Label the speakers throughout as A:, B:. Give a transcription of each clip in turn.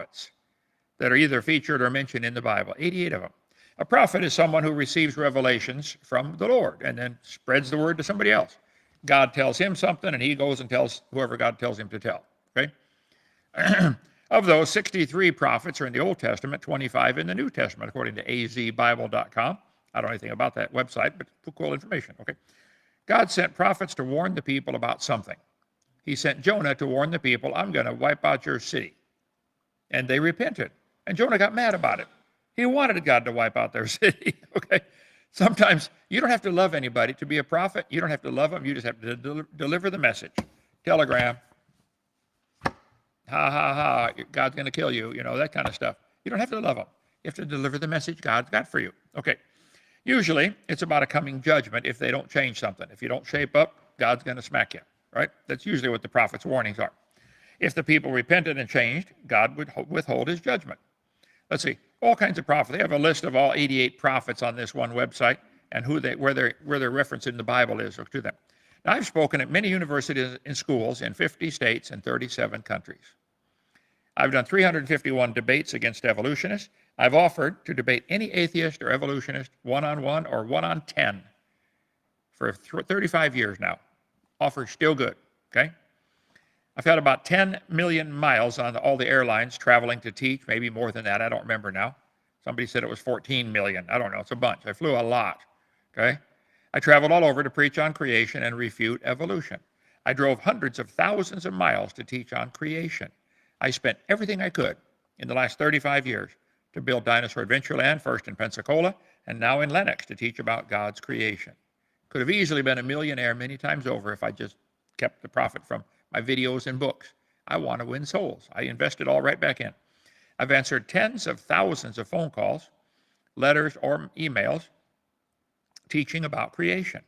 A: prophets that are either featured or mentioned in the Bible, 88 of them. A prophet is someone who receives revelations from the Lord and then spreads the word to somebody else. God tells him something, and he goes and tells whoever God tells him to tell. Okay? Of those, 63 prophets are in the Old Testament, 25 in the New Testament, according to azbible.com. I don't know anything about that website, but cool information. Okay? God sent prophets to warn the people about something. He sent Jonah to warn the people, I'm going to wipe out your city. And they repented. And Jonah got mad about it. He wanted God to wipe out their city. Okay? Sometimes you don't have to love anybody to be a prophet. You don't have to love them. You just have to deliver the message. Telegram. Ha, ha, ha. God's going to kill you. You know, that kind of stuff. You don't have to love them. You have to deliver the message God's got for you. Okay. Usually, it's about a coming judgment if they don't change something. If you don't shape up, God's going to smack you. Right? That's usually what the prophet's warnings are. If the people repented and changed, God would withhold his judgment. Let's see, all kinds of prophets. They have a list of all 88 prophets on this one website and where their reference in the Bible is to them. Now, I've spoken at many universities and schools in 50 states and 37 countries. I've done 351 debates against evolutionists. I've offered to debate any atheist or evolutionist one-on-one or one-on-10 for 35 years now. Offer still good, okay? I've had about 10 million miles on all the airlines traveling to teach, maybe more than that. I don't remember now. Somebody said it was 14 million. I don't know. It's a bunch. I flew a lot, okay? I traveled all over to preach on creation and refute evolution. I drove hundreds of thousands of miles to teach on creation. I spent everything I could in the last 35 years to build Dinosaur Adventureland, first in Pensacola and now in Lenox, to teach about God's creation. Could have easily been a millionaire many times over if I just kept the profit from my videos and books. I want to win souls. I invested all right back in. I've answered tens of thousands of phone calls, letters, or emails teaching about creation.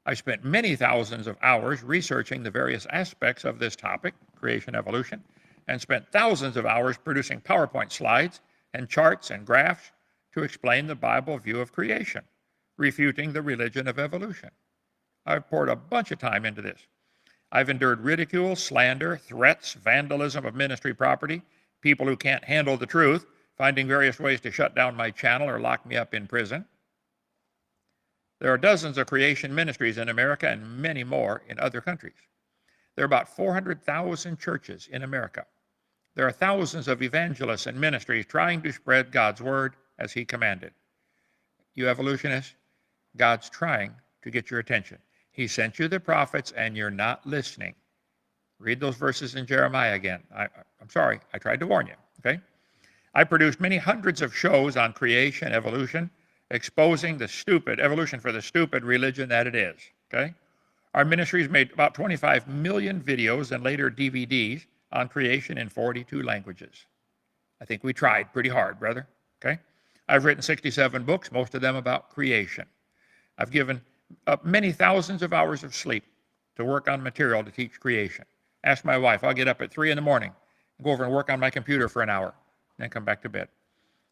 A: I spent many thousands of hours researching the various aspects of this topic, creation evolution, and spent thousands of hours producing PowerPoint slides and charts and graphs to explain the Bible view of creation, refuting the religion of evolution. I've poured a bunch of time into this. I've endured ridicule, slander, threats, vandalism of ministry property, people who can't handle the truth, finding various ways to shut down my channel or lock me up in prison. There are dozens of creation ministries in America and many more in other countries. There are about 400,000 churches in America. There are thousands of evangelists and ministries trying to spread God's word as he commanded. You evolutionists, God's trying to get your attention. He sent you the prophets and you're not listening. Read those verses in Jeremiah again. I'm sorry, I tried to warn you, okay? I produced many hundreds of shows on creation, evolution, exposing the stupid, evolution for the stupid religion that it is, okay? Our ministries made about 25 million videos and later DVDs on creation in 42 languages. I think we tried pretty hard, brother, okay? I've written 67 books, most of them about creation. I've given many thousands of hours of sleep to work on material to teach creation. Ask my wife. I'll get up at 3 in the morning, go over and work on my computer for an hour, then come back to bed.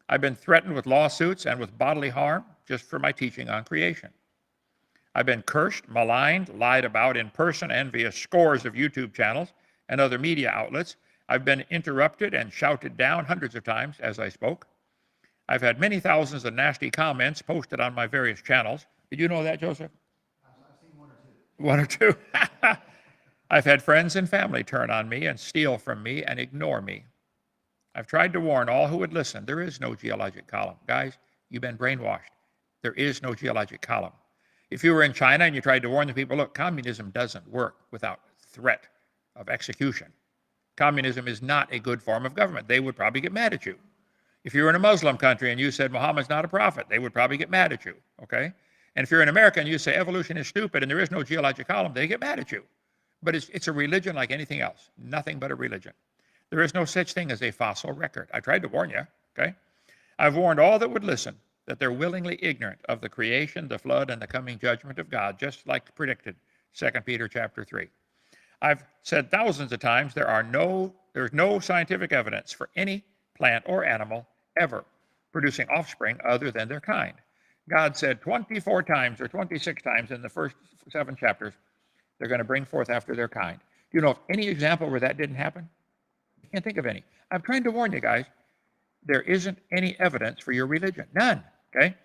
A: I've been threatened with lawsuits and with bodily harm just for my teaching on creation. I've been cursed, maligned, lied about in person and via scores of YouTube channels and other media outlets. I've been interrupted and shouted down hundreds of times as I spoke. I've had many thousands of nasty comments posted on my various channels. Did you know that, Joseph?
B: I've seen one or two.
A: 1 or 2. I've had friends and family turn on me and steal from me and ignore me. I've tried to warn all who would listen. There is no geologic column. Guys, you've been brainwashed. There is no geologic column. If you were in China and you tried to warn the people, look, communism doesn't work without threat of execution. Communism is not a good form of government. They would probably get mad at you. If you were in a Muslim country and you said Muhammad's not a prophet, they would probably get mad at you, okay? And if you're in America and you say evolution is stupid and there is no geologic column, they get mad at you. But it's a religion like anything else, nothing but a religion. There is no such thing as a fossil record. I tried to warn you, okay? I've warned all that would listen that they're willingly ignorant of the creation, the flood, and the coming judgment of God, just like predicted, 2 Peter chapter 3. I've said thousands of times there's no scientific evidence for any plant or animal ever producing offspring other than their kind. God said 24 times or 26 times in the first 7 chapters, they're going to bring forth after their kind. Do you know of any example where that didn't happen? Can't think of any. I'm trying to warn you guys, there isn't any evidence for your religion. None. Okay?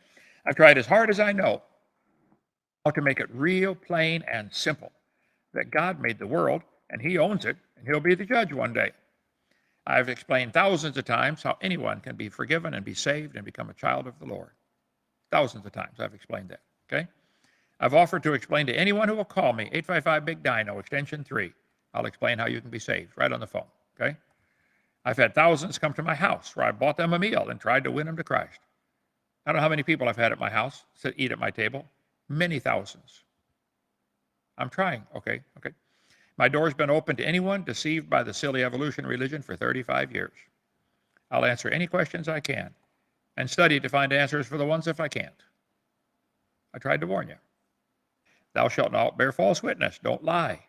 A: I've tried as hard as I know how to make it real plain and simple that God made the world and he owns it and he'll be the judge one day. I've explained thousands of times how anyone can be forgiven and be saved and become a child of the Lord. Thousands of times I've explained that. Okay? I've offered to explain to anyone who will call me, 855-BIG-DINO, extension 3. I'll explain how you can be saved right on the phone. Okay? I've had thousands come to my house where I bought them a meal and tried to win them to Christ. I don't know how many people I've had at my house to eat at my table. Many thousands. I'm trying. Okay. My door's been open to anyone deceived by the silly evolution religion for 35 years. I'll answer any questions I can and study to find answers for the ones if I can't. I tried to warn you. Thou shalt not bear false witness. Don't lie.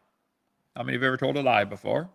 A: How many have ever told a lie before?